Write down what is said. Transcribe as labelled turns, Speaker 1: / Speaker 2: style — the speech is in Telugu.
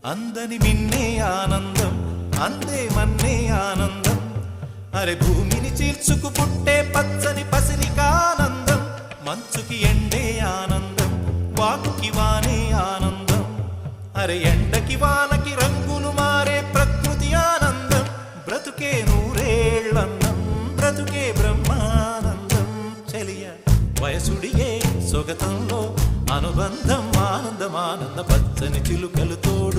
Speaker 1: అందని మిన్నే ఆనందం అందే మన్నే ఆనందం అరే భూమిని చీల్చుకు పుట్టే పచ్చని పసిరికానందం మంచుకి ఎండే ఆనందం వాకుకి వానే ఆనందం అరే ఎండకి వానకి రంగులు మారే ప్రకృతి ఆనందం బ్రతుకే నూరేళ్ళన్నం బ్రతుకే బ్రహ్మానందం చెలియ వయసుడియే సొగతంలో అనుబంధం ఆనందం ఆనంద పచ్చని చిలుకలు తోడు